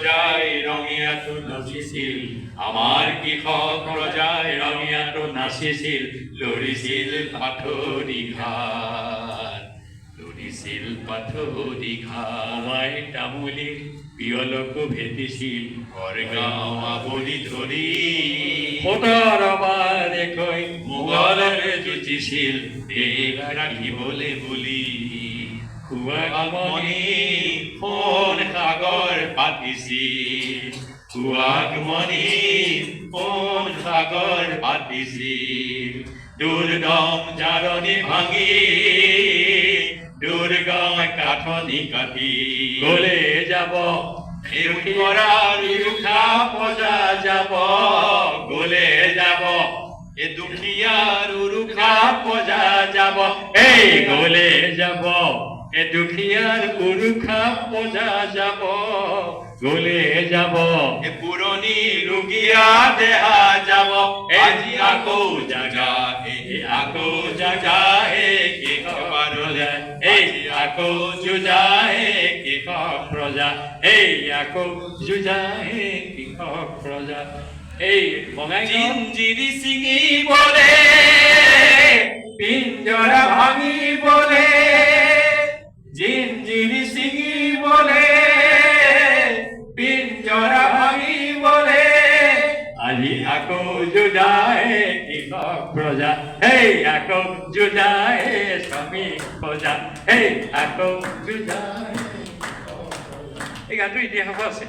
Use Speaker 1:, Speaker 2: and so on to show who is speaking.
Speaker 1: যায় রঙিয়াত নাচিছিল আমার কৃষক রজায় রঙিয়াত নাচিছিল লৰিছিল পাথৰি ঘাট লৰিছিল পাথৰি ঘাট আমায় তামুলী পিয়লকো ভেটিছিল ঘৰ গাঁও আৱৰি ধৰি ১৭ বাৰেকৈ মোগলৰে যুঁজিছিল দেশ ৰাখিবলৈ বুলি খুৱাগমনি সোণ সাগৰ পাতিছিল খুৱাগমনি সোণ সাগৰ পাতিছিল দুৰ্গম জাৰণি ভাঙি দুৰ্গম কাঠনি কাটি গলে যাব কৰাৰ উৰুষা পজা যাব গলে যাব এ দুখীয়াৰ উৰুষা পজা যাব এই গলে যাব এ দুখীয়াৰ উৰুষা পজা যাব গলে যাব এ পুৰণি ৰোগীয়া দেহা যাব আজি আকৌ জাগা আকৌ জাগা কৃষক ৰজা এই আকৌ যুঁজাহে কৃষক ৰজা এই আকৌ যুঁজাহে কৃষক ৰজা এই জিঞ্জিৰি ছিঙিবলে পিঞ্জৰা ভাঙিবলে জিঞ্জিৰি ছিঙিবলে পিঞ্জৰা ভাঙিবলে আজি আকৌ যুঁজাহে কৃষক প্ৰজা এই আকৌ যুঁজাহে শ্ৰমিক প্ৰজা এই আকৌ যুঁজাহে এই গানটো ইতিহাস আছে।